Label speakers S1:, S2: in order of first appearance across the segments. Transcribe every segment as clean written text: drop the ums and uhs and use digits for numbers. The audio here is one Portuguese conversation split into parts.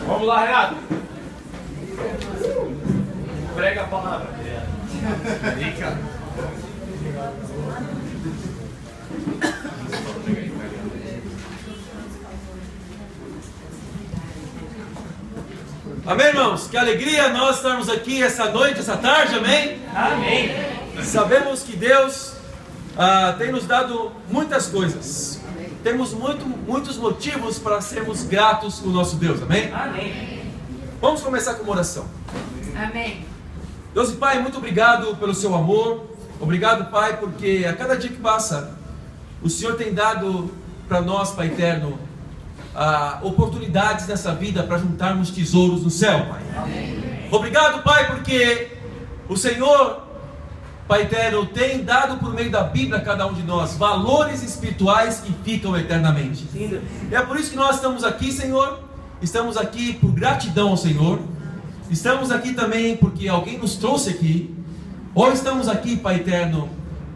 S1: Vamos lá, Renato. Prega a palavra.
S2: Amém, irmãos? Que alegria nós estarmos aqui essa noite, essa tarde, amém?
S1: Amém.
S2: Sabemos que Deus tem nos dado muitas coisas. Temos muitos motivos para sermos gratos com o nosso Deus, amém?
S1: Amém.
S2: Vamos começar com uma oração.
S3: Amém.
S2: Deus e Pai, muito obrigado pelo seu amor. Obrigado, Pai, porque a cada dia que passa, o Senhor tem dado para nós, Pai eterno, oportunidades nessa vida para juntarmos tesouros no céu, Pai.
S3: Amém.
S2: Obrigado, Pai, porque o Senhor, Pai eterno, tem dado por meio da Bíblia a cada um de nós valores espirituais que ficam eternamente. É por isso que nós estamos aqui, Senhor. Estamos aqui por gratidão ao Senhor. Estamos aqui também porque alguém nos trouxe aqui. Ou estamos aqui, Pai eterno,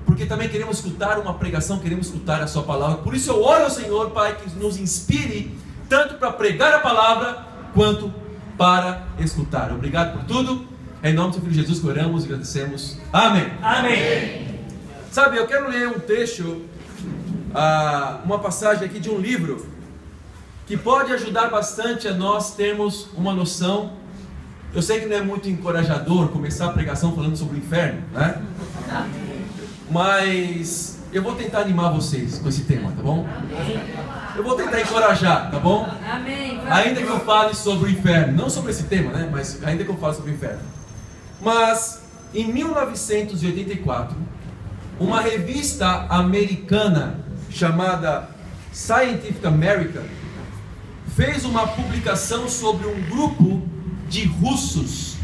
S2: porque também queremos escutar uma pregação, queremos escutar a sua palavra. Por isso eu oro ao Senhor, Pai, que nos inspire tanto para pregar a palavra quanto para escutar. Obrigado por tudo. Em nome do seu Filho Jesus que oramos e agradecemos. Amém.
S1: Amém.
S2: Sabe, eu quero ler um trecho, uma passagem aqui de um livro que pode ajudar bastante a nós termos uma noção. Eu sei que não é muito encorajador começar a pregação falando sobre o inferno, né? Mas eu vou tentar animar vocês com esse tema, tá bom? Eu vou tentar encorajar, tá bom?
S3: Amém.
S2: Ainda que eu fale sobre o inferno, não sobre esse tema, né? Mas ainda que eu fale sobre o inferno. Mas em 1984, uma revista americana chamada Scientific American fez uma publicação sobre um grupo de russos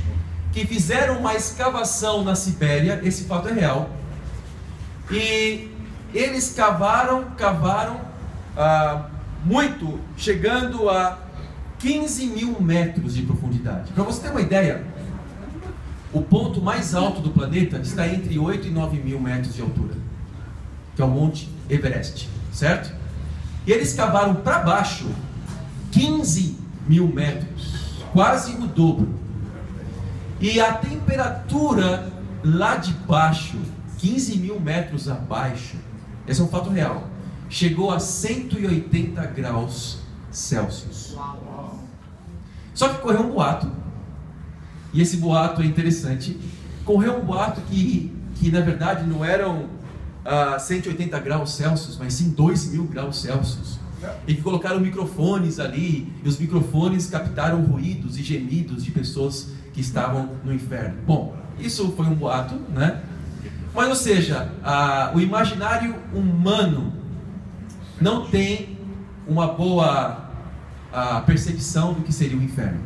S2: que fizeram uma escavação na Sibéria. Esse fato é real. E eles cavaram muito, chegando a 15 mil metros de profundidade. Para você ter uma ideia, o ponto mais alto do planeta está entre 8 e 9 mil metros de altura, que é o Monte Everest, certo? E eles cavaram para baixo 15 mil metros, quase o dobro. E a temperatura lá de baixo, 15 mil metros abaixo, esse é um fato real, chegou a 180 graus Celsius. Só que correu um boato, e esse boato é interessante. Correu um boato que na verdade não eram 180 graus Celsius, mas sim 2.000 graus Celsius. E que colocaram microfones ali, e os microfones captaram ruídos e gemidos de pessoas que estavam no inferno. Bom, isso foi um boato, né? Mas, ou seja, o imaginário humano não tem uma boa percepção do que seria o inferno.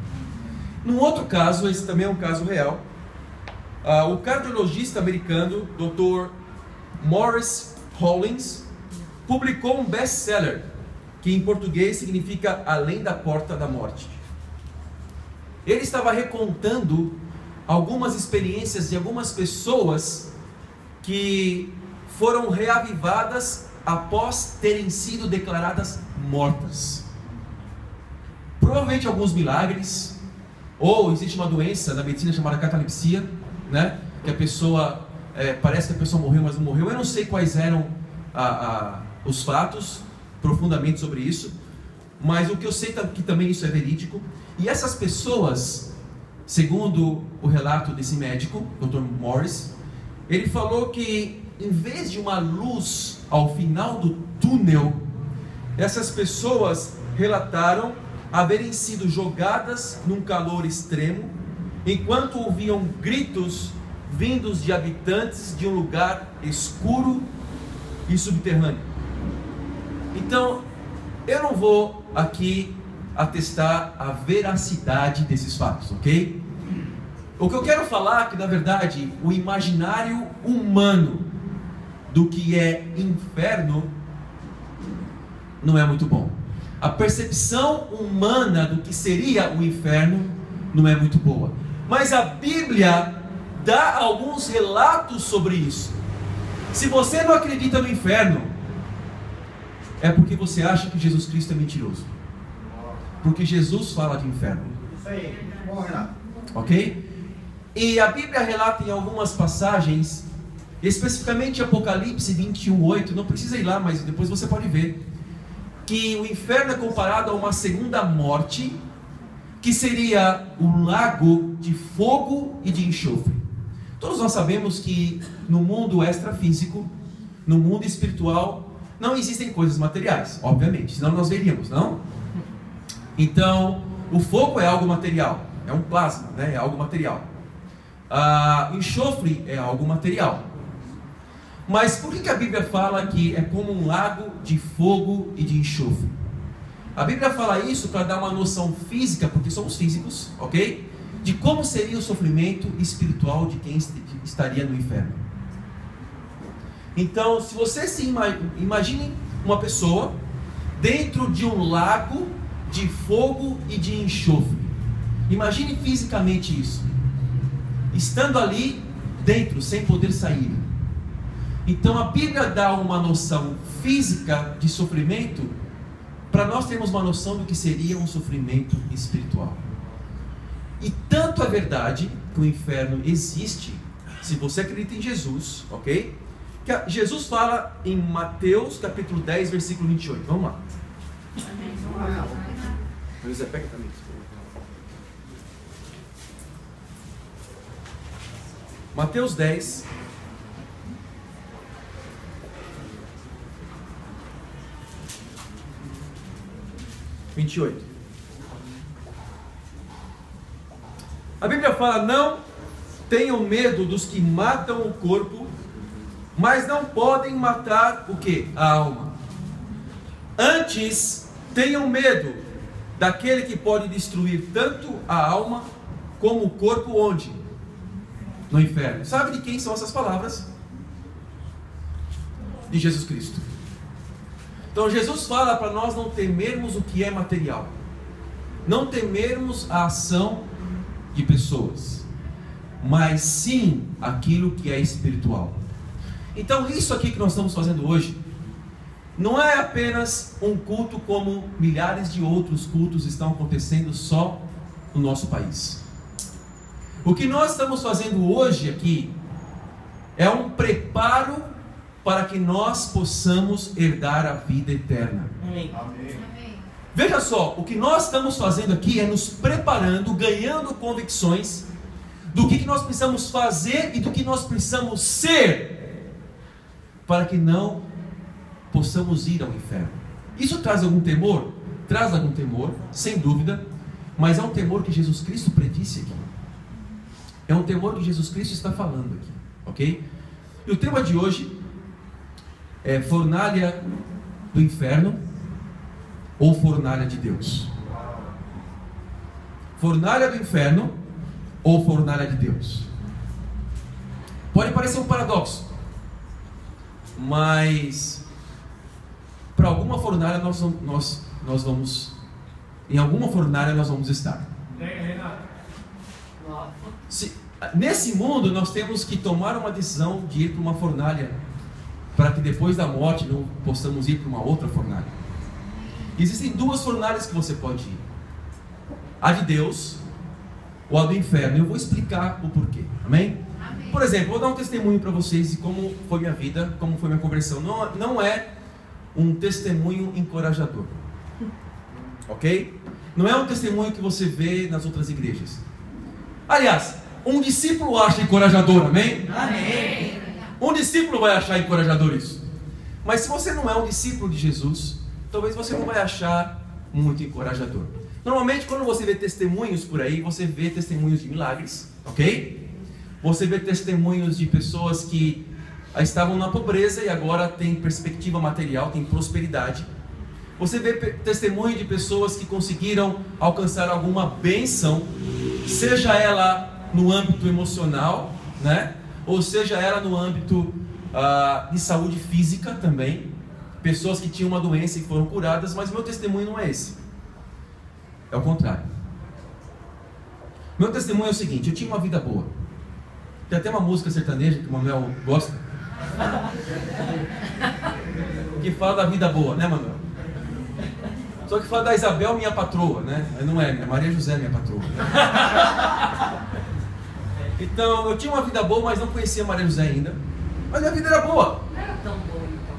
S2: Num outro caso, esse também é um caso real, o cardiologista americano Dr. Morris Hollins publicou um best-seller que em português significa Além da Porta da Morte. Ele estava recontando algumas experiências de algumas pessoas que foram reavivadas após terem sido declaradas mortas. Provavelmente alguns milagres, ou existe uma doença na medicina chamada catalepsia, né? Que a pessoa, parece que a pessoa morreu, mas não morreu. Eu não sei quais eram os fatos profundamente sobre isso, mas o que eu sei é que também isso é verídico. E essas pessoas, segundo o relato desse médico, Dr. Morris, ele falou que em vez de uma luz ao final do túnel, essas pessoas relataram haverem sido jogadas num calor extremo, enquanto ouviam gritos vindos de habitantes de um lugar escuro e subterrâneo. Então, eu não vou aqui atestar a veracidade desses fatos, ok? O que eu quero falar é que, na verdade, o imaginário humano do que é inferno não é muito bom. A percepção humana do que seria o inferno não é muito boa. Mas a Bíblia dá alguns relatos sobre isso. Se você não acredita no inferno, é porque você acha que Jesus Cristo é mentiroso. Porque Jesus fala de inferno.
S1: Isso aí. Bom, Renato.
S2: Ok? E a Bíblia relata em algumas passagens, especificamente Apocalipse 21:8, não precisa ir lá, mas depois você pode ver, que o inferno é comparado a uma segunda morte, que seria um lago de fogo e de enxofre. Todos nós sabemos que no mundo extrafísico, no mundo espiritual, não existem coisas materiais, obviamente, senão nós veríamos, não? Então, o fogo é algo material, é um plasma, né? É algo material. O enxofre é algo material. Mas por que a Bíblia fala que é como um lago de fogo e de enxofre? A Bíblia fala isso para dar uma noção física, porque somos físicos, ok? De como seria o sofrimento espiritual de quem estaria no inferno. Então, se você se imagine uma pessoa dentro de um lago de fogo e de enxofre. Imagine fisicamente isso. Estando ali dentro, sem poder sair. Então a Bíblia dá uma noção física de sofrimento para nós termos uma noção do que seria um sofrimento espiritual. E tanto é verdade que o inferno existe, se você acredita em Jesus, ok? Que Jesus fala em Mateus capítulo 10, versículo 28. Vamos lá. José, pega também. Mateus 10, (28). A Bíblia fala: não tenham medo dos que matam o corpo, mas não podem matar o que? A alma. Antes, tenham medo daquele que pode destruir tanto a alma como o corpo onde? No inferno. Sabe de quem são essas palavras? De Jesus Cristo. Então Jesus fala para nós não temermos o que é material, não temermos a ação de pessoas, mas sim aquilo que é espiritual. Então isso aqui que nós estamos fazendo hoje não é apenas um culto como milhares de outros cultos estão acontecendo só no nosso país. O que nós estamos fazendo hoje aqui é um preparo para que nós possamos herdar a vida eterna.
S1: Amém.
S2: Veja só, o que nós estamos fazendo aqui é nos preparando, ganhando convicções do que nós precisamos fazer e do que nós precisamos ser, para que não possamos ir ao inferno. Isso traz algum temor? Traz algum temor, sem dúvida, mas é um temor que Jesus Cristo predisse aqui. É um temor que Jesus Cristo está falando aqui, ok? E o tema de hoje é fornalha do inferno ou fornalha de Deus? Fornalha do inferno ou fornalha de Deus? Pode parecer um paradoxo, mas para alguma fornalha nós vamos, em alguma fornalha nós vamos estar. Nesse mundo nós temos que tomar uma decisão de ir para uma fornalha, para que depois da morte não possamos ir para uma outra fornalha. Existem duas fornalhas que você pode ir: a de Deus ou a do inferno. Eu vou explicar o porquê. Amém?
S3: Amém.
S2: Por exemplo, vou dar um testemunho para vocês de como foi minha vida, como foi minha conversão. Não é um testemunho encorajador, ok? Não é um testemunho que você vê nas outras igrejas. Aliás, um discípulo acha encorajador, amém?
S3: Amém.
S2: Um discípulo vai achar encorajador isso. Mas se você não é um discípulo de Jesus, talvez você não vai achar muito encorajador. Normalmente quando você vê testemunhos por aí, você vê testemunhos de milagres, ok? Você vê testemunhos de pessoas que estavam na pobreza e agora têm perspectiva material, têm prosperidade. Você vê testemunho de pessoas que conseguiram alcançar alguma bênção, seja ela no âmbito emocional, né? Ou seja ela no âmbito de saúde física também. Pessoas que tinham uma doença e foram curadas, mas meu testemunho não é esse. É o contrário. Meu testemunho é o seguinte: eu tinha uma vida boa. Tem até uma música sertaneja que o Manuel gosta, Porque fala da vida boa, né, Manuel? Só que fala da Isabel, minha patroa, né? Não é, Maria José, minha patroa. Então, eu tinha uma vida boa, mas não conhecia Maria José ainda. Mas minha vida era boa.
S3: Não era tão bom, então.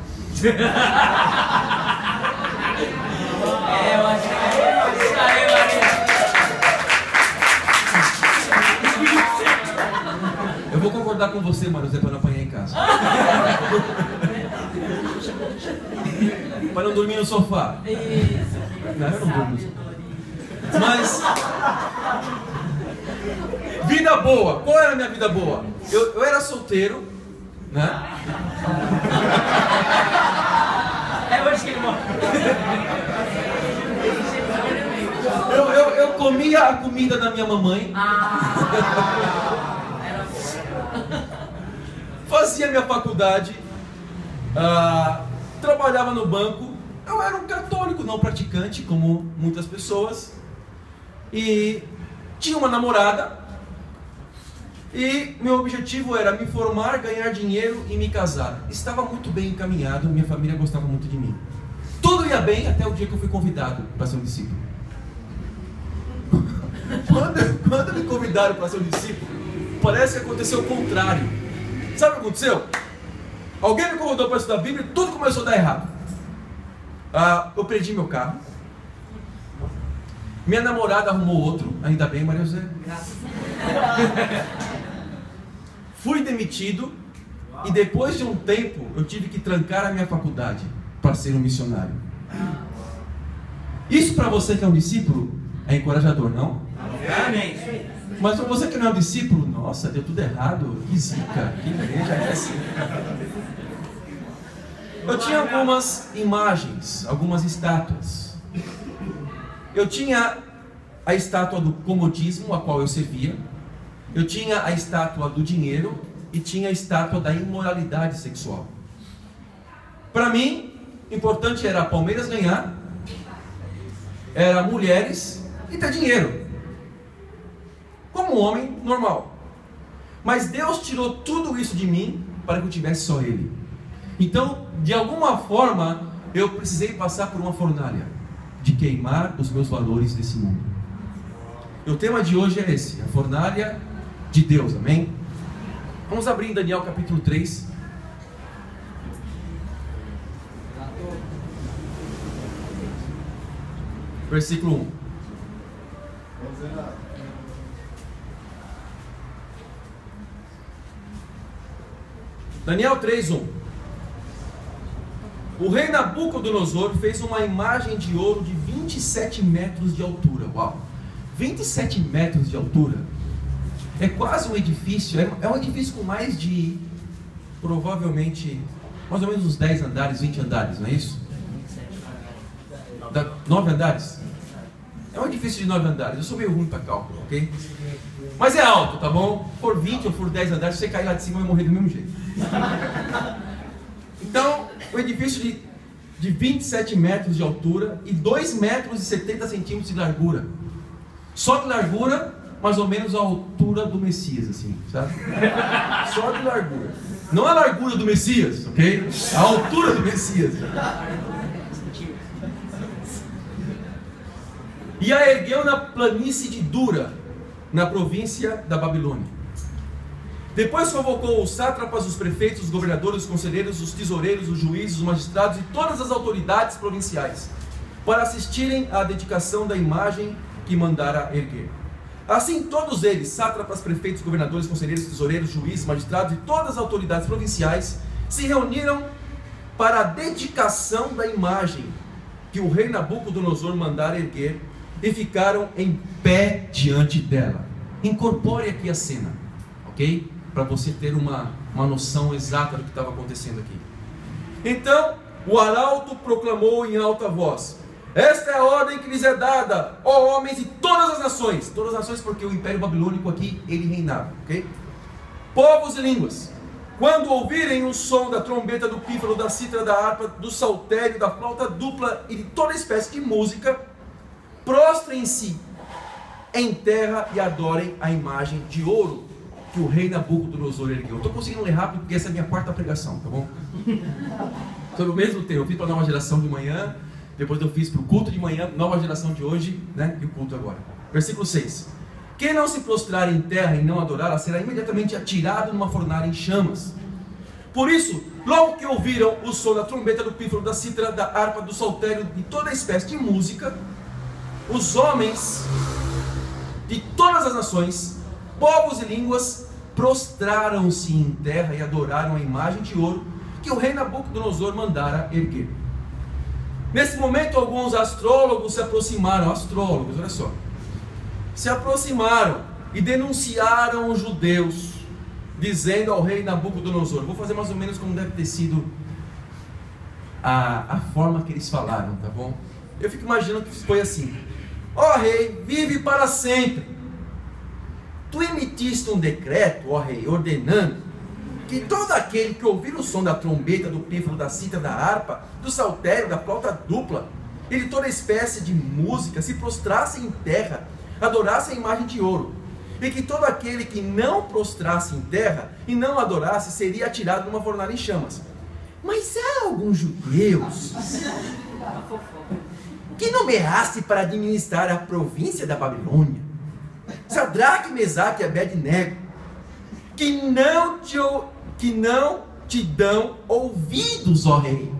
S4: Eu acho que é isso aí, Maria.
S2: Eu vou concordar com você, Maria José, para não apanhar em casa. Para não dormir no sofá.
S4: Isso.
S2: Não, eu não durmo no sofá. Mas... vida boa. Qual era a minha vida boa? Eu era solteiro, né?
S4: É hoje que ele morre.
S2: Eu comia a comida da minha mamãe.
S4: Era bom.
S2: Fazia minha faculdade. Trabalhava no banco. Eu era um católico não praticante, como muitas pessoas. E tinha uma namorada. E meu objetivo era me formar, ganhar dinheiro e me casar. Estava muito bem encaminhado, minha família gostava muito de mim. Tudo ia bem até o dia que eu fui convidado para ser um discípulo. Quando me convidaram para ser um discípulo, parece que aconteceu o contrário. Sabe o que aconteceu? Alguém me convidou para estudar a Bíblia e tudo começou a dar errado. Eu perdi meu carro. Minha namorada arrumou outro, ainda bem, Maria José.
S4: Graças a Deus.
S2: Fui demitido e depois de um tempo eu tive que trancar a minha faculdade para ser um missionário. Isso para você que é um discípulo é encorajador, não?
S4: Amém.
S2: Mas para você que não é um discípulo, nossa, deu tudo errado, que zica, que igreja é essa? Eu tinha algumas imagens, algumas estátuas. Eu tinha a estátua do comodismo, a qual eu servia. Eu tinha a estátua do dinheiro e tinha a estátua da imoralidade sexual. Para mim, importante era Palmeiras ganhar, era mulheres e ter dinheiro. Como um homem normal. Mas Deus tirou tudo isso de mim para que eu tivesse só Ele. Então, de alguma forma, eu precisei passar por uma fornalha de queimar os meus valores desse mundo. E o tema de hoje é esse, a fornalha de Deus, amém? Vamos abrir em Daniel capítulo 3. Versículo 1. Daniel 3:1. O rei Nabucodonosor fez uma imagem de ouro de 27 metros de altura. Uau! 27 metros de altura. É quase um edifício. É um edifício com mais de, provavelmente, mais ou menos uns 10 andares, 20 andares, não é isso? 9 andares? É um edifício de 9 andares. Eu sou meio ruim para cálculo, ok? Mas é alto, tá bom? For 20 ou for 10 andares, se você cair lá de cima vai morrer do mesmo jeito. Então, um edifício de 27 metros de altura e 2 metros e 70 centímetros de largura. Só de largura, mais ou menos a altura do Messias, assim, sabe? Só de largura. Não a largura do Messias, ok? A altura do Messias. E a ergueu na planície de Dura, na província da Babilônia. Depois convocou os sátrapas, os prefeitos, os governadores, os conselheiros, os tesoureiros, os juízes, os magistrados e todas as autoridades provinciais, para assistirem à dedicação da imagem que mandara erguer. Assim todos eles, sátrapas, prefeitos, governadores, conselheiros, tesoureiros, juízes, magistrados e todas as autoridades provinciais, se reuniram para a dedicação da imagem que o rei Nabucodonosor mandara erguer e ficaram em pé diante dela. Incorpore aqui a cena, ok? Para você ter uma noção exata do que estava acontecendo aqui. Então o arauto proclamou em alta voz: esta é a ordem que lhes é dada, ó homens de todas as nações. Todas as nações, porque o Império Babilônico aqui, ele reinava, ok? Povos e línguas, quando ouvirem o som da trombeta, do pífaro, da cítara, da harpa, do saltério, da flauta dupla e de toda espécie de música, prostrem-se em terra e adorem a imagem de ouro que o rei Nabucodonosor ergueu. Eu estou conseguindo ler rápido porque essa é a minha quarta pregação, tá bom? Sobre o mesmo tema. Eu fiz para a nova geração de manhã, depois eu fiz para o culto de manhã, nova geração de hoje, né? E o culto agora. Versículo 6. Quem não se prostrar em terra e não adorá-la, será imediatamente atirado numa fornalha em chamas. Por isso, logo que ouviram o som da trombeta, do pífaro, da cítara, da harpa, do saltério e toda espécie de música, os homens de todas as nações, povos e línguas, prostraram-se em terra e adoraram a imagem de ouro que o rei Nabucodonosor mandara erguer. Nesse momento, alguns astrólogos se aproximaram, olha só, se aproximaram e denunciaram os judeus, dizendo ao rei Nabucodonosor, vou fazer mais ou menos como deve ter sido a forma que eles falaram, tá bom? Eu fico imaginando que foi assim: ó rei, vive para sempre. Tu emitiste um decreto, ó rei, ordenando que todo aquele que ouvir o som da trombeta, do pífaro, da cítara, da harpa, do saltério, da flauta dupla e de toda espécie de música se prostrasse em terra, adorasse a imagem de ouro, e que todo aquele que não prostrasse em terra e não adorasse seria atirado numa fornalha em chamas. Mas há alguns judeus que nomeaste para administrar a província da Babilônia, Sadraque, Mesaque e Abednego, que não te dão ouvidos, ó rei,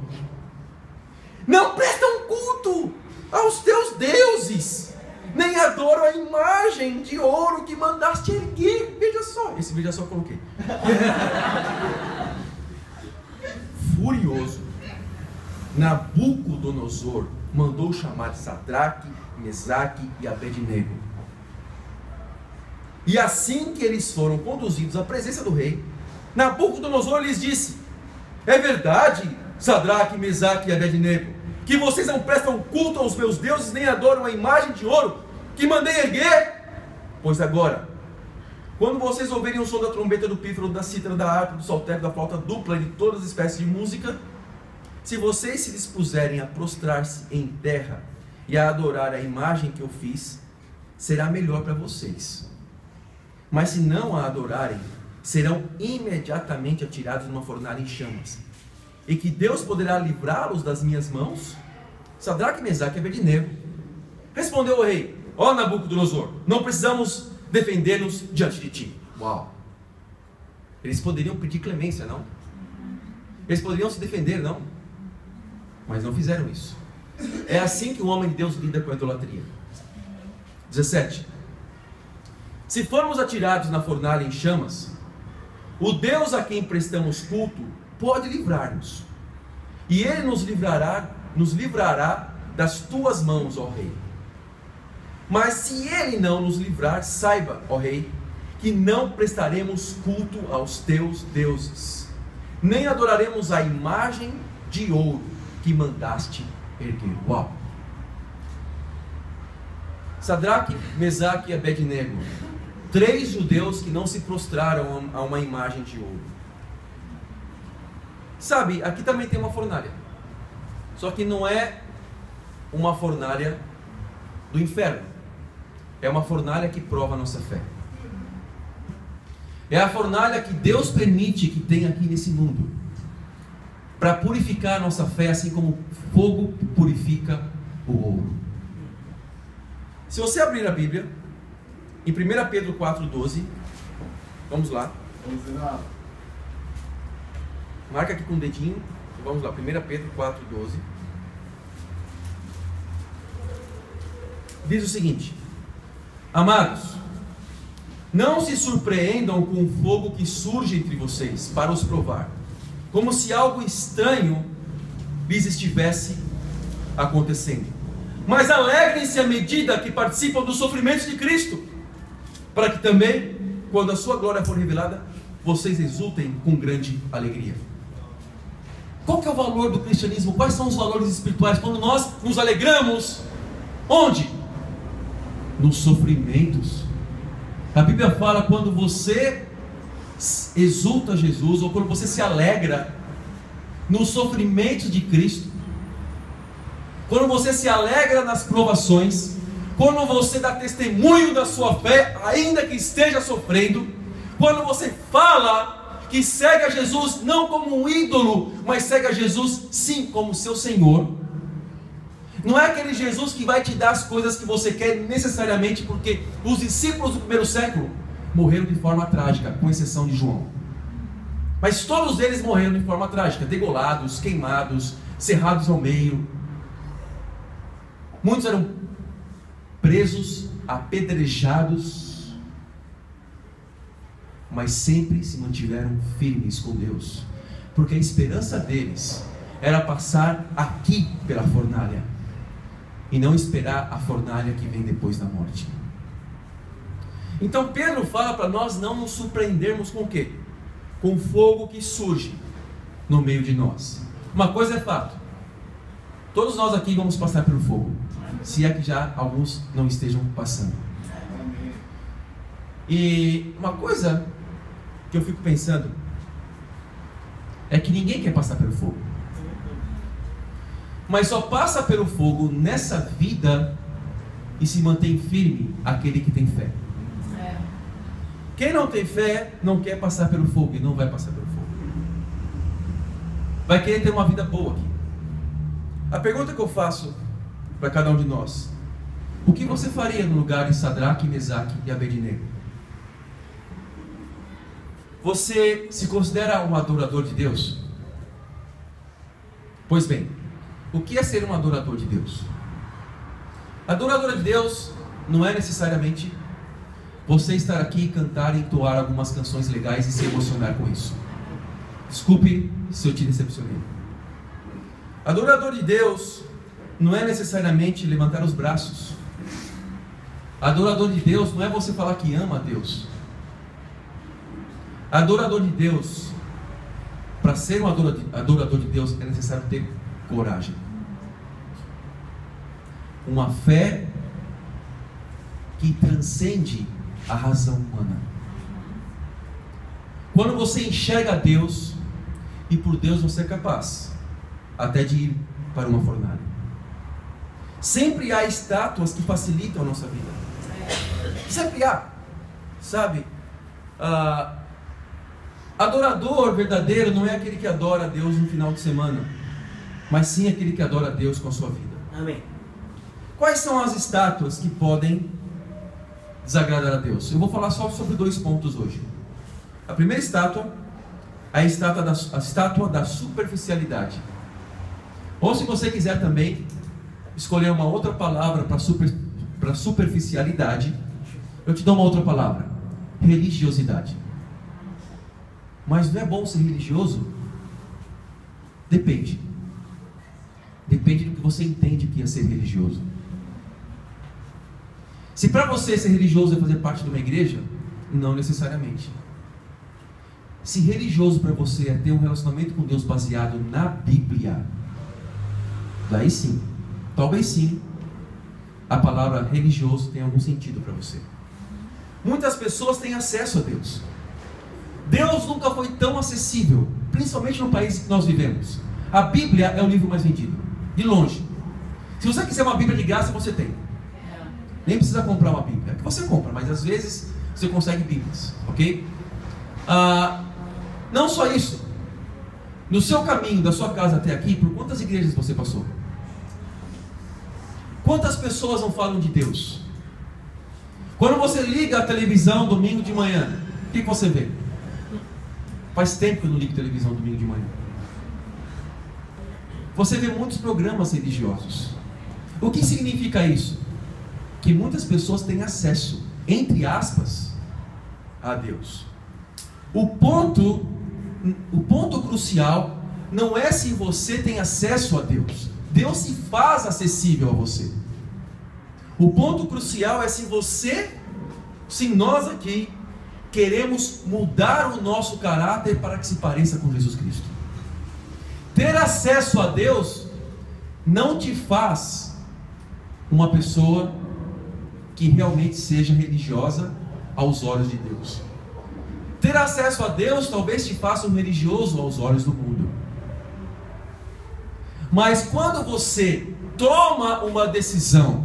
S2: não prestam culto aos teus deuses, nem adoram a imagem de ouro que mandaste erguer. Veja só, esse vídeo eu só coloquei. Furioso, Nabucodonosor mandou chamar Sadraque, Mesaque e Abednego. E assim que eles foram conduzidos à presença do rei, Nabucodonosor lhes disse: é verdade, Sadraque, Mesaque e Abednego, que vocês não prestam culto aos meus deuses, nem adoram a imagem de ouro que mandei erguer? Pois agora, quando vocês ouvirem o som da trombeta, do pífaro, da cítara, da harpa, do saltério, da flauta dupla e de todas as espécies de música, se vocês se dispuserem a prostrar-se em terra e a adorar a imagem que eu fiz, será melhor para vocês. Mas se não a adorarem, serão imediatamente atirados numa fornalha em chamas. E que Deus poderá livrá-los das minhas mãos? Sadraque, Mesaque e Abednego respondeu o rei: ó Nabucodonosor, não precisamos defender-nos diante de ti. Uau! Eles poderiam pedir clemência, não? Eles poderiam se defender, não? Mas não fizeram isso. É assim que o homem de Deus lida com a idolatria. 17. Se formos atirados na fornalha em chamas, o Deus a quem prestamos culto pode livrar-nos, e Ele nos livrará das tuas mãos, ó rei. Mas se Ele não nos livrar, saiba, ó rei, que não prestaremos culto aos teus deuses, nem adoraremos a imagem de ouro que mandaste erguer. Uau! Sadraque, Mesaque e Abednego, 3 judeus que não se prostraram a uma imagem de ouro. Sabe, aqui também tem uma fornalha, só que não é uma fornalha do inferno, é uma fornalha que prova a nossa fé. É a fornalha que Deus permite que tenha aqui nesse mundo, para purificar a nossa fé, assim como fogo purifica o ouro. Se você abrir a Bíblia em 1 Pedro 4,12, vamos lá. Marca aqui com o dedinho. Vamos lá, 1 Pedro 4,12. Diz o seguinte: amados, não se surpreendam com o fogo que surge entre vocês para os provar, como se algo estranho lhes estivesse acontecendo. Mas alegrem-se à medida que participam dos sofrimentos de Cristo, para que também, quando a sua glória for revelada, vocês exultem com grande alegria. Qual que é o valor do cristianismo? Quais são os valores espirituais? Quando nós nos alegramos, onde? Nos sofrimentos. A Bíblia fala, quando você exulta Jesus, ou quando você se alegra nos sofrimentos de Cristo, quando você se alegra nas provações, quando você dá testemunho da sua fé, ainda que esteja sofrendo, quando você fala que segue a Jesus não como um ídolo, mas segue a Jesus sim como seu Senhor. Não é aquele Jesus que vai te dar as coisas que você quer necessariamente, porque os discípulos do primeiro século morreram de forma trágica, com exceção de João. Mas todos eles morreram de forma trágica, degolados, queimados, cerrados ao meio. Muitos eram presos, apedrejados, mas sempre se mantiveram firmes com Deus, porque a esperança deles era passar aqui pela fornalha e não esperar a fornalha que vem depois da morte. Então Pedro fala para nós não nos surpreendermos com o quê? Com o fogo que surge no meio de nós. Uma coisa é fato: todos nós aqui vamos passar pelo fogo, se é que já alguns não estejam passando. E uma coisa que eu fico pensando é que ninguém quer passar pelo fogo, mas só passa pelo fogo nessa vida e se mantém firme aquele que tem fé. Quem não tem fé não quer passar pelo fogo e não vai passar pelo fogo. Vai querer ter uma vida boa aqui. A pergunta que eu faço para cada um de nós: o que você faria no lugar de Sadraque, Mesaque e Abednego? Você se considera um adorador de Deus? Pois bem, o que é ser um adorador de Deus? Adorador de Deus não é necessariamente você estar aqui e cantar e entoar algumas canções legais e se emocionar com isso. Desculpe se eu te decepcionei. Adorador de Deus não é necessariamente levantar os braços. Adorador de Deus não é você falar que ama a Deus. Adorador de Deus, para ser um adorador de Deus, é necessário ter coragem, uma fé que transcende a razão humana. Quando você enxerga a Deus, e por Deus você é capaz até de ir para uma fornalha. Sempre há estátuas que facilitam a nossa vida. Sempre há, sabe? Adorador verdadeiro não é aquele que adora a Deus no final de semana, mas sim aquele que adora a Deus com a sua vida.
S4: Amém.
S2: Quais são as estátuas que podem desagradar a Deus? Eu vou falar só sobre 2 pontos hoje. A primeira estátua é a estátua da superficialidade. Ou, se você quiser também escolher uma outra palavra para superficialidade, eu te dou uma outra palavra: religiosidade. Mas não é bom ser religioso? Depende. Depende do que você entende que é ser religioso. Se para você ser religioso é fazer parte de uma igreja, não necessariamente. Se religioso para você é ter um relacionamento com Deus baseado na Bíblia, daí sim, talvez sim, a palavra religioso tenha algum sentido para você. Muitas pessoas têm acesso a Deus. Deus nunca foi tão acessível, principalmente no país que nós vivemos. A Bíblia é o livro mais vendido, de longe. Se você quiser uma Bíblia de graça, você tem. Nem precisa comprar uma Bíblia. É que você compra, mas às vezes você consegue Bíblias, ok? Não só isso. No seu caminho da sua casa até aqui, por quantas igrejas você passou? Quantas pessoas não falam de Deus? Quando você liga a televisão domingo de manhã, o que você vê? Faz tempo que eu não ligo televisão domingo de manhã. Você vê muitos programas religiosos. O que significa isso? Que muitas pessoas têm acesso, entre aspas, a Deus. O ponto crucial não é se você tem acesso a Deus. Deus se faz acessível a você. O ponto crucial é se nós aqui queremos mudar o nosso caráter para que se pareça com Jesus Cristo. Ter acesso a Deus não te faz uma pessoa que realmente seja religiosa aos olhos de Deus. Ter acesso a Deus talvez te faça um religioso aos olhos do mundo. Mas quando você toma uma decisão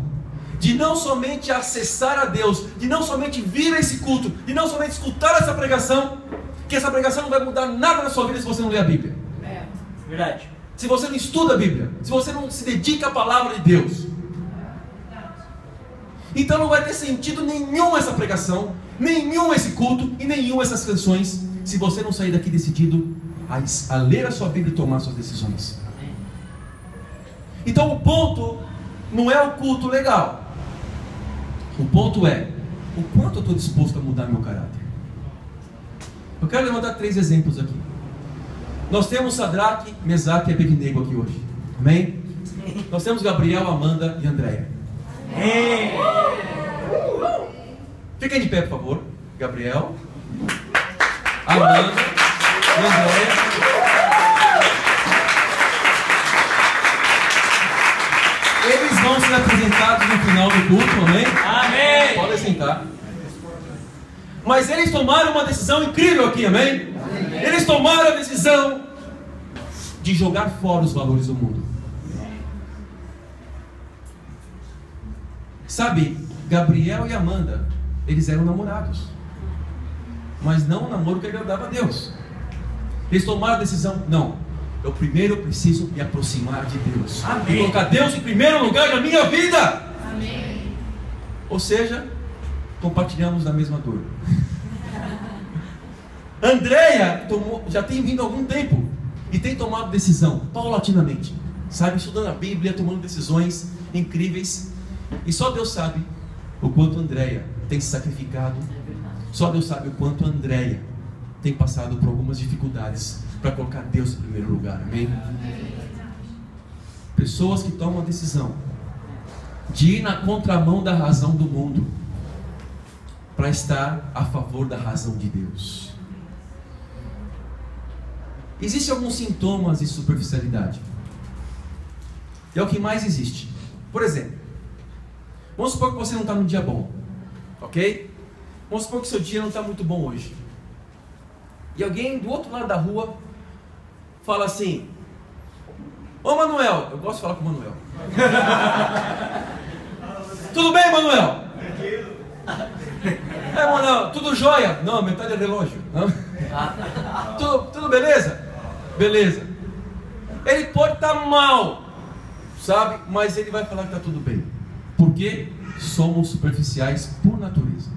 S2: de não somente acessar a Deus, de não somente vir a esse culto, de não somente escutar essa pregação, que essa pregação não vai mudar nada na sua vida se você não ler a Bíblia.
S3: É.
S4: Verdade.
S2: Se você não estuda a Bíblia, se você não se dedica à palavra de Deus. Então não vai ter sentido nenhum essa pregação, nenhum esse culto e nenhum essas canções, se você não sair daqui decidido a ler a sua Bíblia e tomar suas decisões. Então o ponto não é o culto legal. O ponto é o quanto eu estou disposto a mudar meu caráter. Eu quero levantar 3 exemplos aqui. Nós temos Sadraque, Mesaque e Abednego aqui hoje. Amém? Nós temos Gabriel, Amanda e Andréia. Fiquem de pé, por favor. Gabriel, Amanda e Andréia. Eles vão ser apresentados no final do culto, amém?
S4: Amém.
S2: Podem sentar. Mas eles tomaram uma decisão incrível aqui, amém? Eles tomaram a decisão de jogar fora os valores do mundo. Sabe, Gabriel e Amanda, eles eram namorados, mas não um namoro que agradava a Deus. Eles tomaram a decisão, não, eu primeiro preciso me aproximar de Deus.
S4: Amém.
S2: E colocar Deus em primeiro lugar na minha vida.
S3: Amém.
S2: Ou seja, compartilhamos da mesma dor. Andréia já tem vindo há algum tempo e tem tomado decisão, paulatinamente, sabe, estudando a Bíblia, tomando decisões incríveis. E só Deus sabe o quanto Andréia tem se sacrificado. Só Deus sabe o quanto Andréia tem passado por algumas dificuldades para colocar Deus em primeiro lugar, amém? Pessoas que tomam a decisão de ir na contramão da razão do mundo para estar a favor da razão de Deus. Existem alguns sintomas de superficialidade. E é o que mais existe. Por exemplo, vamos supor que você não está num dia bom, ok? Vamos supor que seu dia não está muito bom hoje. E alguém do outro lado da rua fala assim: ô Manuel, eu gosto de falar com o Manuel. Tudo bem, Manuel? É, Manuel, tudo jóia? Não, metade é relógio. Tudo beleza? Beleza. Ele pode estar mal, sabe? Mas ele vai falar que está tudo bem. Porque somos superficiais por natureza.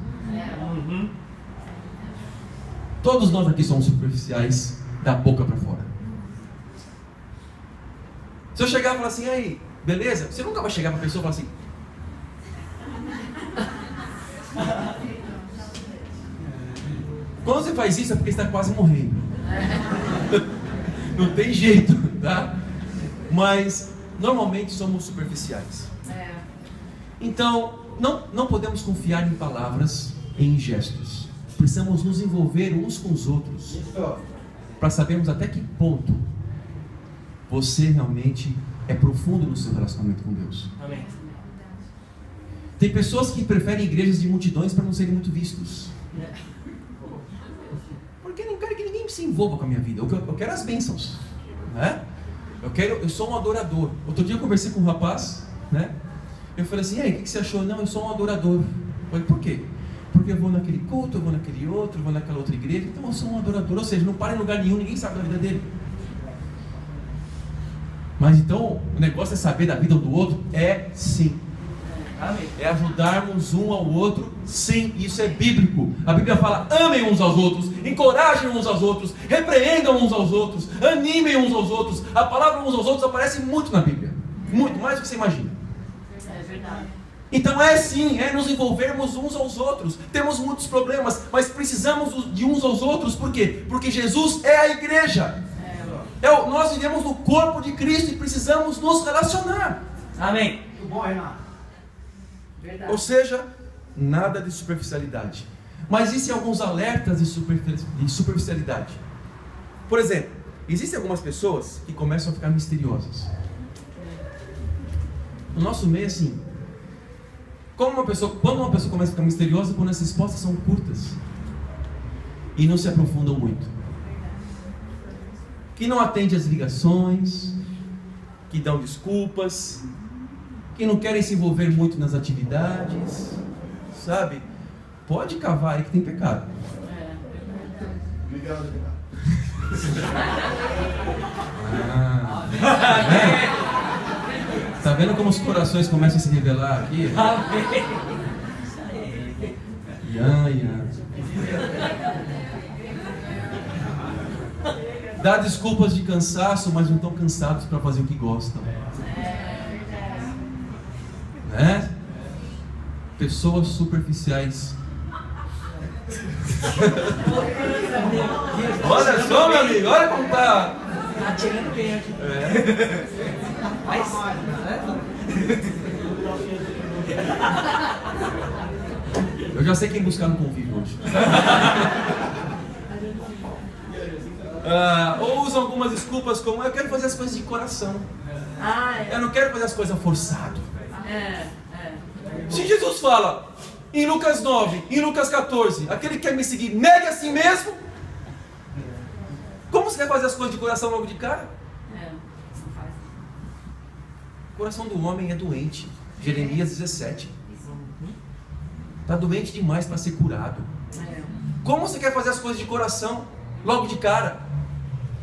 S2: Todos nós aqui somos superficiais da boca para fora. Se eu chegar e falar assim: aí, beleza? Você nunca vai chegar para a pessoa e falar assim: quando você faz isso é porque você está quase morrendo. Não tem jeito, tá? Mas normalmente somos superficiais. Então não podemos confiar em palavras e em gestos. Precisamos nos envolver uns com os outros para sabermos até que ponto você realmente é profundo no seu relacionamento com Deus.
S4: Amém.
S2: Tem pessoas que preferem igrejas de multidões para não serem muito vistos. Porque eu não quero que ninguém se envolva com a minha vida. Eu quero as bênçãos, né? Eu sou um adorador. Outro dia eu conversei com um rapaz, né? Eu falei assim: e aí, o que você achou? Não, eu sou um adorador. Eu falei: por quê? Porque eu vou naquele culto, eu vou naquele outro, eu vou naquela outra igreja. Então eu sou um adorador. Ou seja, não para em lugar nenhum, ninguém sabe da vida dele. Mas então o negócio é saber da vida um do outro? É sim. É ajudarmos um ao outro, sim, isso é bíblico. A Bíblia fala: amem uns aos outros, encorajem uns aos outros, repreendam uns aos outros, animem uns aos outros. A palavra uns aos outros aparece muito na Bíblia, muito mais do que você imagina.
S3: É verdade.
S2: Então é sim, é nos envolvermos uns aos outros. Temos muitos problemas, mas precisamos de uns aos outros. Por quê? Porque Jesus é a igreja. Nós vivemos no corpo de Cristo e precisamos nos relacionar.
S4: Amém.
S1: Muito bom, Renato.
S3: Verdade.
S2: Ou seja, nada de superficialidade. Mas existem alguns alertas de superficialidade. Por exemplo, existem algumas pessoas que começam a ficar misteriosas. No nosso meio, assim, quando uma pessoa começa a ficar misteriosa, quando as respostas são curtas e não se aprofundam muito, que não atende às ligações, que dão desculpas, que não querem se envolver muito nas atividades, sabe? Pode cavar aí que tem pecado.
S1: Obrigado, obrigado.
S2: Tá vendo como os corações começam a se revelar aqui?
S4: Amém.
S2: Dá desculpas de cansaço, mas não estão cansados para fazer o que gostam. Né? Pessoas superficiais. Olha só, meu amigo, olha como tá.
S4: Tá tirando bem aqui. Mas,
S2: Eu já sei quem buscar no convívio hoje. Ou usam algumas desculpas como: eu quero fazer as coisas de coração. Eu não quero fazer as coisas forçado. Se Jesus fala em Lucas 9, em Lucas 14, aquele que quer me seguir, negue a si mesmo. Como você quer fazer as coisas de coração logo de cara? O coração do homem é doente. Jeremias 17. Está doente demais para ser curado. Como você quer fazer as coisas de coração logo de cara?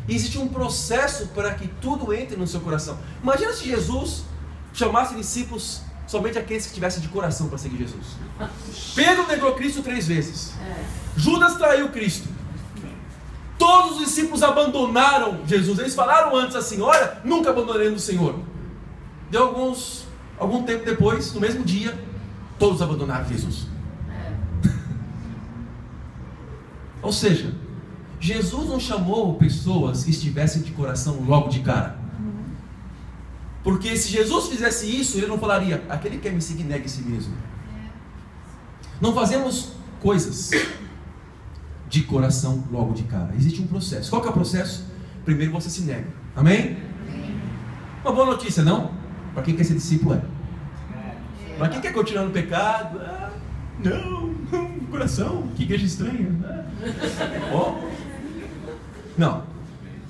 S2: E existe um processo para que tudo entre no seu coração. Imagina se Jesus chamasse discípulos somente aqueles que tivessem de coração para seguir Jesus. Pedro negou Cristo 3 vezes. Judas traiu Cristo. Todos os discípulos abandonaram Jesus. Eles falaram antes assim: olha, nunca abandonaremos o Senhor. Deu algum tempo depois, no mesmo dia, todos abandonaram Jesus. Ou seja, Jesus não chamou pessoas que estivessem de coração logo de cara. Porque se Jesus fizesse isso, ele não falaria: aquele que quer me seguir, negue a si mesmo. Não fazemos coisas de coração logo de cara. Existe um processo. Qual que é o processo? Primeiro você se nega. Amém? Uma boa notícia, não? Para quem quer ser discípulo Para quem quer continuar no pecado, não, coração, que igreja estranha. Não.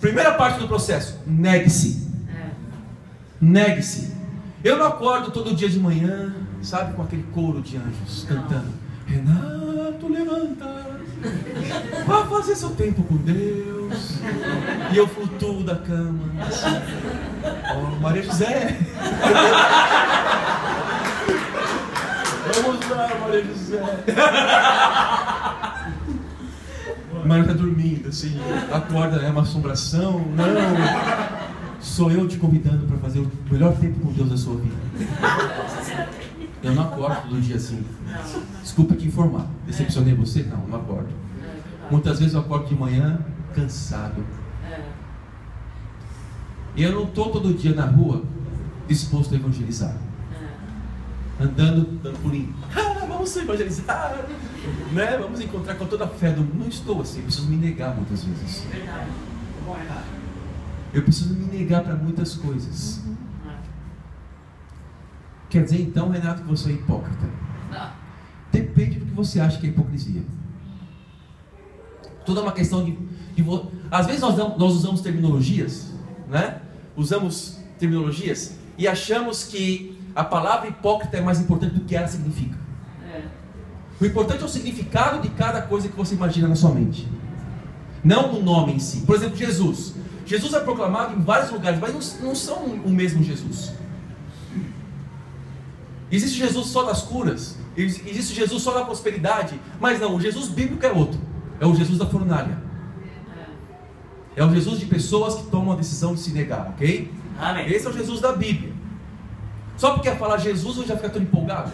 S2: Primeira parte do processo: negue-se. Negue-se. Eu não acordo todo dia de manhã, sabe, com aquele coro de anjos cantando: Renato, levanta, vá fazer seu tempo com Deus. E eu flutuo da cama assim: Maria José, vamos lá, Maria José. Maria está dormindo assim, acorda, é uma assombração. Não, sou eu te convidando para fazer o melhor tempo com Deus da sua vida. Eu não acordo todo dia assim. Desculpa te informar. Decepcionei você? Não, não acordo. Muitas vezes eu acordo de manhã cansado. E eu não estou todo dia na rua disposto a evangelizar. Andando, dando pulinho. Vamos evangelizar, né? Vamos encontrar com toda a fé do mundo. Não estou assim, eu preciso me negar muitas vezes. Eu preciso me negar para muitas coisas. Quer dizer então, Renato, que você é hipócrita? Depende do que você acha que é hipocrisia. Tudo é uma questão de às vezes nós usamos terminologias, né? Usamos terminologias e achamos que a palavra hipócrita é mais importante do que ela significa. O importante é o significado de cada coisa que você imagina na sua mente, não o nome em si. Por exemplo, Jesus. Jesus é proclamado em vários lugares, mas não são o mesmo Jesus. Existe Jesus só das curas, existe Jesus só da prosperidade, mas não, o Jesus bíblico é outro. É o Jesus da fornalha. É o Jesus de pessoas que tomam a decisão de se negar, ok?
S4: Amém.
S2: Esse é o Jesus da Bíblia. Só porque falar Jesus eu já fica todo empolgado.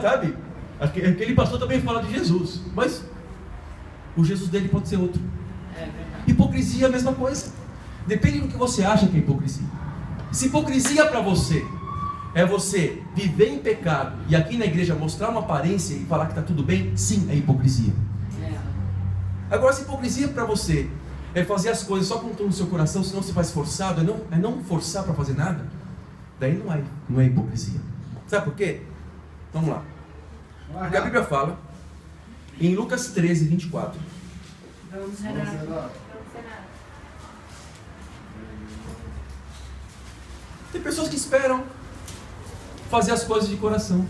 S2: Sabe? Aquele pastor também fala de Jesus, mas o Jesus dele pode ser outro. Hipocrisia é a mesma coisa. Depende do que você acha que é hipocrisia. Se hipocrisia para você é você viver em pecado e aqui na igreja mostrar uma aparência e falar que está tudo bem, sim, é hipocrisia. Agora, se hipocrisia para você é fazer as coisas só com o tom do seu coração, senão você faz forçado, é não forçar para fazer nada, daí não é hipocrisia. Sabe por quê? Vamos lá. Porque a Bíblia fala em Lucas 13, 24.
S3: Vamos, Renato.
S2: Tem pessoas que esperam fazer as coisas de coração.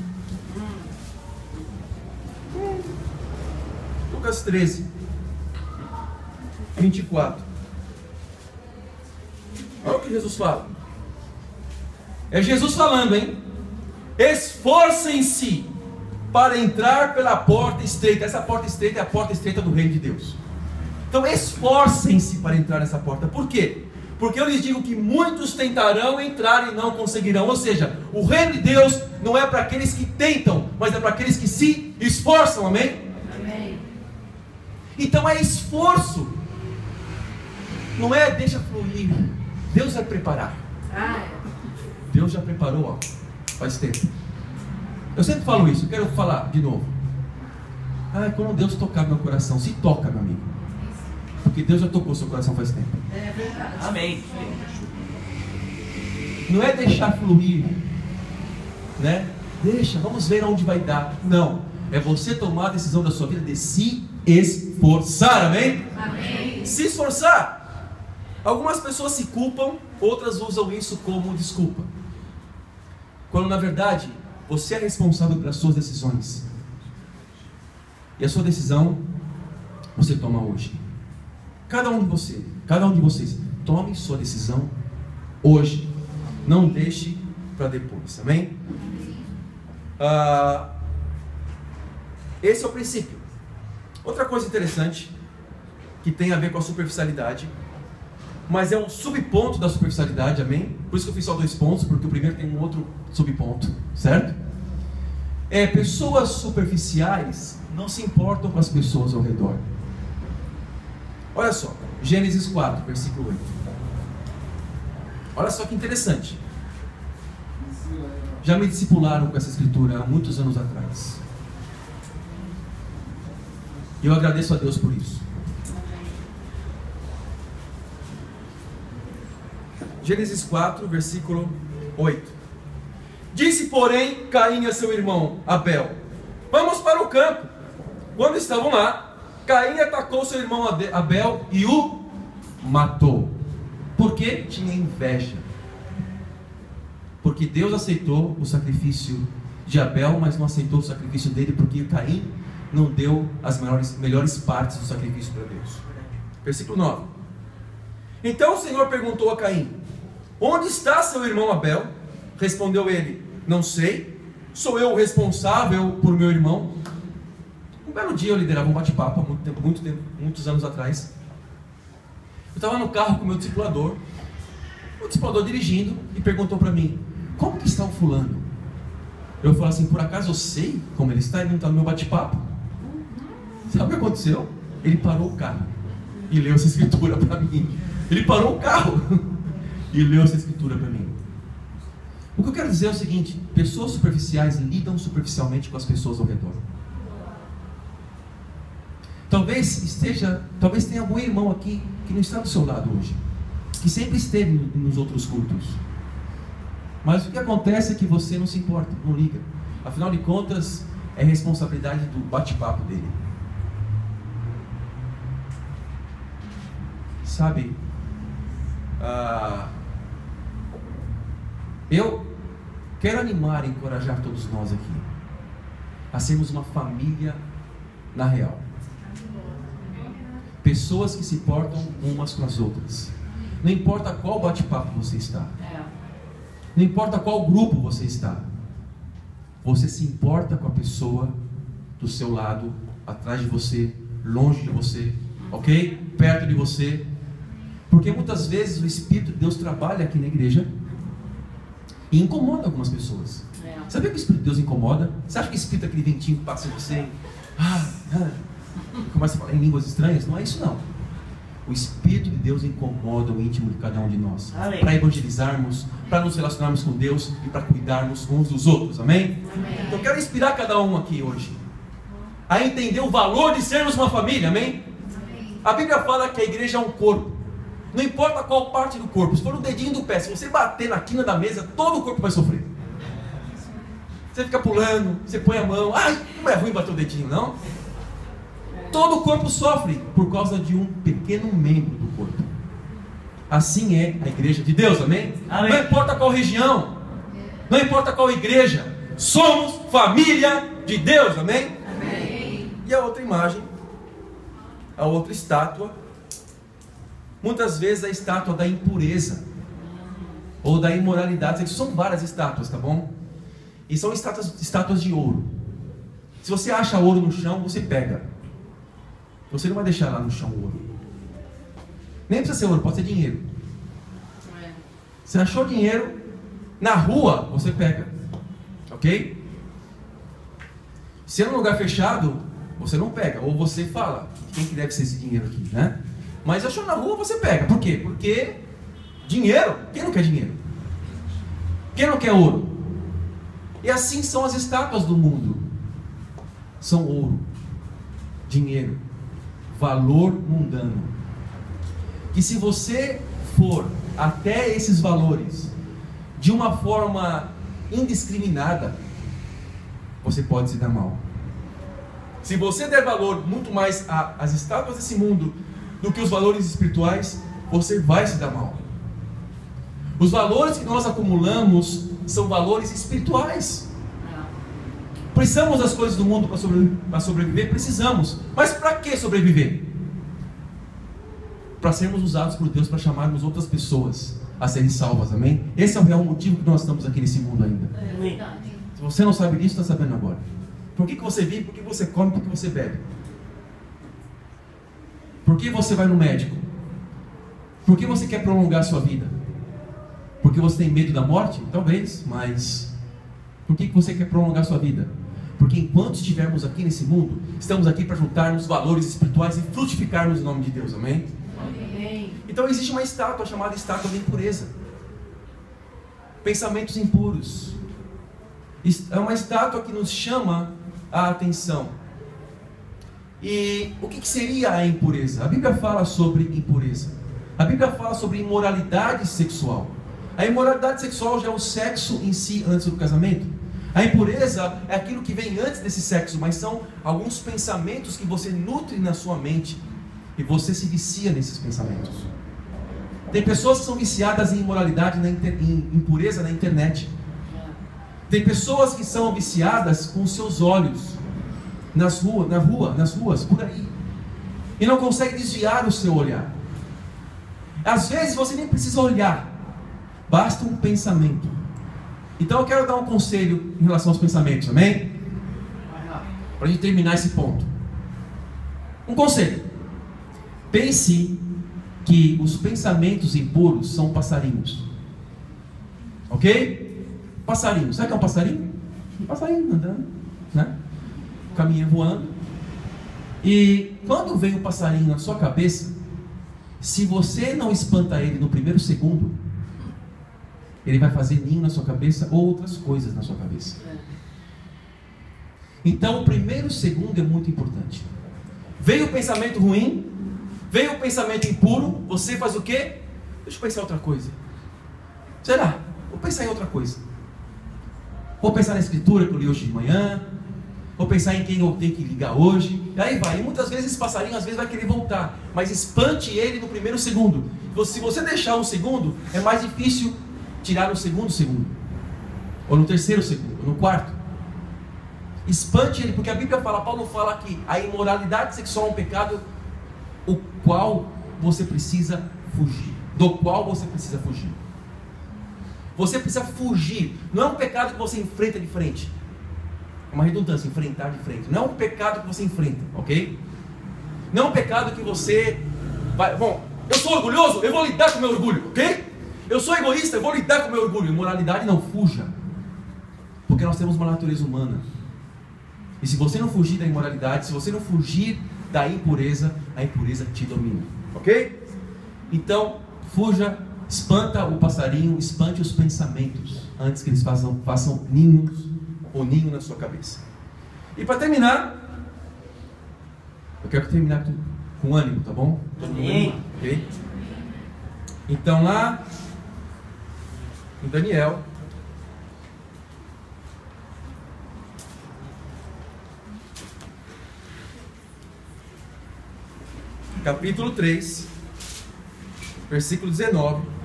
S2: Lucas 13. 24. Olha o que Jesus fala. É Jesus falando, hein? Esforcem-se para entrar pela porta estreita. Essa porta estreita é a porta estreita do reino de Deus. Então esforcem-se para entrar nessa porta. Por quê? Porque eu lhes digo que muitos tentarão entrar e não conseguirão. Ou seja, o reino de Deus não é para aqueles que tentam, mas é para aqueles que se esforçam, amém?
S3: Amém.
S2: Então é esforço. Não é deixa fluir. Deus vai preparar. Deus já preparou, ó, faz tempo. Eu sempre falo isso, eu quero falar de novo. Quando Deus tocar meu coração, se toca, meu amigo. Porque Deus já tocou seu coração faz tempo.
S3: É verdade.
S4: Amém.
S2: Não é deixar fluir, né? Deixa, vamos ver aonde vai dar. Não, é você tomar a decisão da sua vida de se esforçar, amém?
S3: Amém.
S2: Se esforçar. Algumas pessoas se culpam, outras usam isso como desculpa. Quando na verdade, você é responsável pelas suas decisões. E a sua decisão, você toma hoje. Cada um de vocês, tome sua decisão hoje. Não deixe para depois, amém? Esse é o princípio. Outra coisa interessante, que tem a ver com a superficialidade, mas é um subponto da superficialidade, amém? Por isso que eu fiz só 2 pontos, porque o primeiro tem um outro subponto, certo? Pessoas superficiais não se importam com as pessoas ao redor. Olha só, Gênesis 4, versículo 8. Olha só que interessante. Já me discipularam com essa escritura há muitos anos atrás. E eu agradeço a Deus por isso. Gênesis 4, versículo 8. Disse, porém, Caim a seu irmão Abel: vamos para o campo. Quando estavam lá, Caim atacou seu irmão Abel e o matou. Por quê? Tinha inveja. Porque Deus aceitou o sacrifício de Abel, mas não aceitou o sacrifício dele, porque Caim não deu as melhores partes do sacrifício para Deus. Versículo 9. Então o Senhor perguntou a Caim: onde está seu irmão Abel? Respondeu ele: não sei, sou eu o responsável por meu irmão. Um belo dia eu liderava um bate-papo há muitos anos atrás. Eu estava no carro com o meu discipulador, dirigindo, e perguntou para mim: como que está o fulano? Eu falei assim: por acaso eu sei como ele está? Ele não está no meu bate-papo. Sabe o que aconteceu? Ele parou o carro e leu essa escritura para mim. Ele parou o carro e leu essa escritura para mim. O que eu quero dizer é o seguinte: pessoas superficiais lidam superficialmente com as pessoas ao redor. Talvez tenha algum irmão aqui que não está do seu lado hoje, que sempre esteve nos outros cultos, mas o que acontece é que você não se importa, não liga. Afinal de contas, é responsabilidade do bate-papo dele. Sabe, eu quero animar e encorajar todos nós aqui a sermos uma família na real. Pessoas que se portam umas com as outras. Não importa qual bate-papo você está, não importa qual grupo você está, você se importa com a pessoa do seu lado, atrás de você, longe de você, ok? Perto de você. Porque muitas vezes o Espírito de Deus trabalha aqui na igreja e incomoda algumas pessoas. Sabia que o Espírito de Deus incomoda? Você acha que o Espírito é aquele ventinho que passa em você e começa a falar em línguas estranhas? Não é isso não. O Espírito de Deus incomoda o íntimo de cada um de nós, para evangelizarmos, para nos relacionarmos com Deus e para cuidarmos uns dos outros, amém? Então eu quero inspirar cada um aqui hoje a entender o valor de sermos uma família, amém? A Bíblia fala que a igreja é um corpo. Não importa qual parte do corpo, se for o dedinho do pé, se você bater na quina da mesa, todo o corpo vai sofrer. Você fica pulando, você põe a mão, não é ruim bater o dedinho, não? Todo o corpo sofre por causa de um pequeno membro do corpo. Assim é a igreja de Deus, amém? Amém. Não importa qual região, não importa qual igreja, somos família de Deus, amém? Amém. E a outra imagem, a outra estátua, muitas vezes a estátua da impureza ou da imoralidade. São várias estátuas, tá bom? E são estátuas de ouro. Se você acha ouro no chão, você pega. Você não vai deixar lá no chão o ouro. Nem precisa ser ouro, pode ser dinheiro. Você achou dinheiro na rua, você pega. Ok? Se é num lugar fechado, você não pega. Ou você fala, quem que deve ser esse dinheiro aqui, né? Mas achou na rua, você pega. Por quê? Porque dinheiro, quem não quer dinheiro? Quem não quer ouro? E assim são as estátuas do mundo. São ouro, dinheiro, valor mundano. E se você for até esses valores de uma forma indiscriminada, você pode se dar mal. Se você der valor muito mais às estátuas desse mundo do que os valores espirituais, você vai se dar mal. Os valores que nós acumulamos são valores espirituais. Precisamos das coisas do mundo para sobreviver? Precisamos. Mas para que sobreviver? Para sermos usados por Deus para chamarmos outras pessoas a serem salvas, amém? Esse é o real motivo que nós estamos aqui nesse mundo ainda. Se você não sabe disso, está sabendo agora. Por que você vive? Por que você come? Por que você bebe? Por que você vai no médico? Por que você quer prolongar a sua vida? Porque você tem medo da morte? Talvez, mas por que você quer prolongar a sua vida? Porque enquanto estivermos aqui nesse mundo, estamos aqui para juntarmos valores espirituais e frutificarmos em nome de Deus, amém?
S3: Amém.
S2: Então existe uma estátua chamada estátua da impureza. Pensamentos impuros. É uma estátua que nos chama a atenção. E o que seria a impureza? A Bíblia fala sobre impureza. A Bíblia fala sobre imoralidade sexual. A imoralidade sexual já é o sexo em si antes do casamento. A impureza é aquilo que vem antes desse sexo, mas são alguns pensamentos que você nutre na sua mente e você se vicia nesses pensamentos. Tem pessoas que são viciadas em imoralidade, em impureza na internet. Tem pessoas que são viciadas com seus olhos nas ruas, por aí, e não consegue desviar o seu olhar. Às vezes você nem precisa olhar, basta um pensamento. Então eu quero dar um conselho em relação aos pensamentos, amém? Para a gente terminar esse ponto. Um conselho: pense que os pensamentos impuros são passarinhos. Ok? Passarinho, sabe o que é um passarinho? Um passarinho andando, né? Caminha voando. E quando vem um passarinho na sua cabeça, se você não espanta ele no primeiro segundo, ele vai fazer ninho na sua cabeça ou outras coisas na sua cabeça. Então o primeiro segundo é muito importante. Veio o pensamento ruim, veio o pensamento impuro, você faz o quê? Deixa eu pensar em outra coisa. Será? Vou pensar em outra coisa. Vou pensar na escritura que eu li hoje de manhã. Vou pensar em quem eu tenho que ligar hoje. E aí vai. E muitas vezes esse passarinho às vezes vai querer voltar. Mas espante ele no primeiro segundo. Se você deixar um segundo, é mais difícil tirar no segundo segundo. Ou no terceiro segundo. Ou no quarto. Espante ele, porque a Bíblia fala, Paulo fala que a imoralidade sexual é um pecado o qual você precisa fugir. Do qual você precisa fugir. Você precisa fugir. Não é um pecado que você enfrenta de frente. É uma redundância, enfrentar de frente. Não é um pecado que você enfrenta, ok? Não é um pecado que você vai... Bom, eu sou orgulhoso, eu vou lidar com o meu orgulho, ok? Eu sou egoísta, eu vou lidar com o meu orgulho. Imoralidade não, fuja. Porque nós temos uma natureza humana. E se você não fugir da imoralidade, se você não fugir da impureza, a impureza te domina, ok? Então, fuja. Espanta o passarinho, espante os pensamentos antes que eles façam ninhos ou ninho na sua cabeça. E para terminar, eu quero terminar com ânimo, tá bom?
S4: Amém.
S2: Okay? Então lá em Daniel, capítulo 3, versículo 19.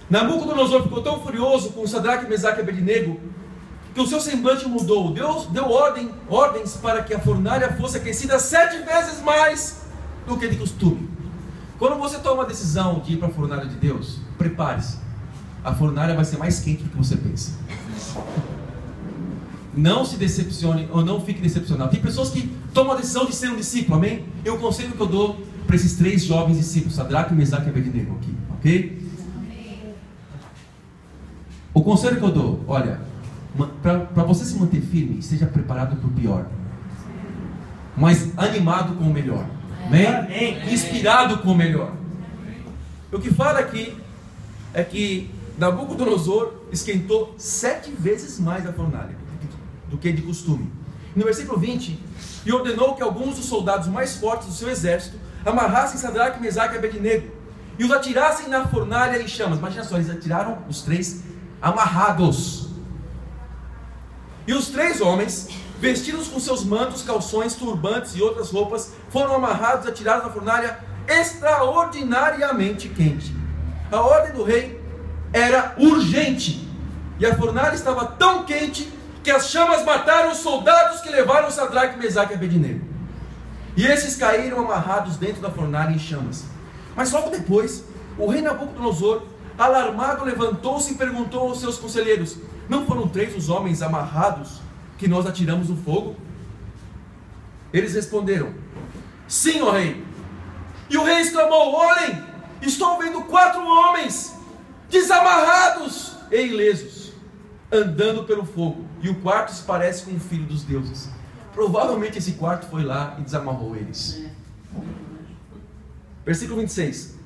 S2: Nabucodonosor ficou tão furioso com Sadraque, Mesaque e Abednego que o seu semblante mudou. Deus deu ordens para que a fornalha fosse aquecida 7 vezes mais do que de costume. Quando você toma a decisão de ir para a fornalha de Deus, prepare-se. A fornalha vai ser mais quente do que você pensa. Não se decepcione ou não fique decepcionado. Tem pessoas que tomam a decisão de ser um discípulo, amém? E o conselho que eu dou para esses 3 jovens discípulos, Sadraque, Mesaque e Abednego aqui, ok? O conselho que eu dou, olha, para você se manter firme, esteja preparado para o pior, mas animado com o melhor, amém? Inspirado com o melhor. O que fala aqui é que Nabucodonosor esquentou 7 vezes mais a fornalha do que de costume. No versículo 20, e ordenou que alguns dos soldados mais fortes do seu exército amarrassem Sadraque, Mesaque e Abednego e os atirassem na fornalha em chamas. Imagina só, eles atiraram os 3 amarrados. E os 3 homens, vestidos com seus mantos, calções, turbantes e outras roupas, foram amarrados e atirados na fornalha extraordinariamente quente. A ordem do rei era urgente, e a fornalha estava tão quente que as chamas mataram os soldados que levaram Sadraque, Mesaque e Abednego. E esses caíram amarrados dentro da fornalha em chamas. Mas logo depois, o rei Nabucodonosor, alarmado, levantou-se e perguntou aos seus conselheiros: não foram 3 os homens amarrados que nós atiramos no fogo? Eles responderam: sim, ó rei. E o rei exclamou: olhem, estou vendo 4 homens desamarrados e ilesos, andando pelo fogo, e o quarto se parece com o filho dos deuses. Provavelmente esse quarto foi lá e desamarrou eles. Versículo 26.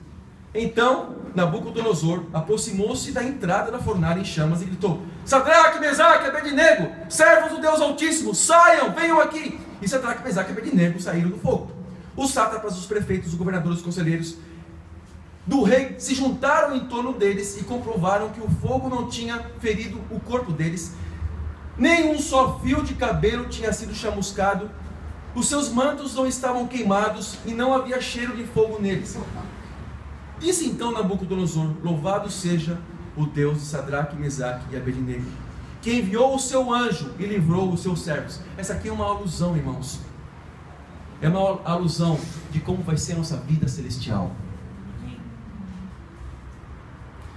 S2: Então Nabucodonosor aproximou-se da entrada da fornalha em chamas e gritou: Sadraque, Mesaque e Abednego, servos do Deus Altíssimo, saiam, venham aqui. E Sadraque, Mesaque e Abednego saíram do fogo. Os sátrapas, os prefeitos, os governadores, os conselheiros do rei se juntaram em torno deles e comprovaram que o fogo não tinha ferido o corpo deles, nem um só fio de cabelo tinha sido chamuscado, os seus mantos não estavam queimados e não havia cheiro de fogo neles. Disse então Nabucodonosor: louvado seja o Deus de Sadraque, Mesaque e Abednego, que enviou o seu anjo e livrou os seus servos. Essa aqui é uma alusão, irmãos. É uma alusão de como vai ser a nossa vida celestial.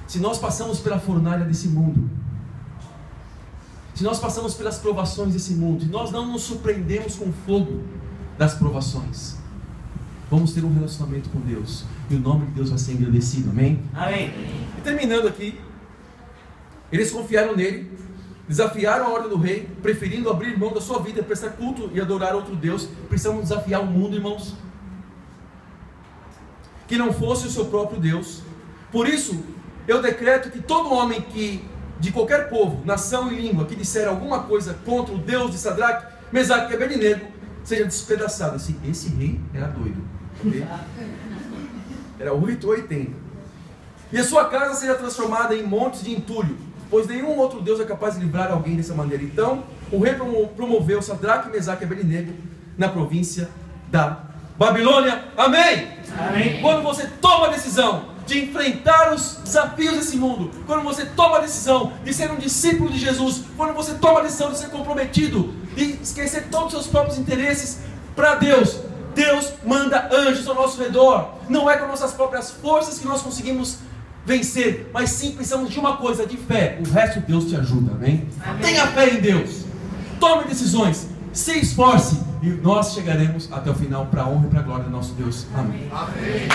S2: Se nós passamos pela fornalha desse mundo, se nós passamos pelas provações desse mundo, e nós não nos surpreendemos com o fogo das provações, vamos ter um relacionamento com Deus, e o nome de Deus vai ser engrandecido, amém?
S4: Amém.
S2: E terminando aqui, eles confiaram nele, desafiaram a ordem do rei, preferindo abrir mão da sua vida, prestar culto e adorar outro Deus. Precisamos desafiar o mundo, irmãos, que não fosse o seu próprio Deus. Por isso, eu decreto que todo homem que, de qualquer povo, nação e língua, que disser alguma coisa contra o Deus de Sadraque, Mesaque e Abednego, seja despedaçado. Assim, esse rei era doido, okay? Era 880. E a sua casa seja transformada em montes de entulho, pois nenhum outro Deus é capaz de livrar alguém dessa maneira. Então o rei promoveu Sadraque, Mesaque e Abednego na província da Babilônia. Amém?
S4: Amém.
S2: Quando você toma a decisão de enfrentar os desafios desse mundo, quando você toma a decisão de ser um discípulo de Jesus, quando você toma a decisão de ser comprometido, de esquecer todos os seus próprios interesses para Deus, Deus manda anjos ao nosso redor. Não é com nossas próprias forças que nós conseguimos vencer, mas sim precisamos de uma coisa, de fé. O resto Deus te ajuda, amém? Amém. Tenha fé em Deus, tome decisões, se esforce, e nós chegaremos até o final para a honra e para a glória do nosso Deus. Amém.
S1: Amém.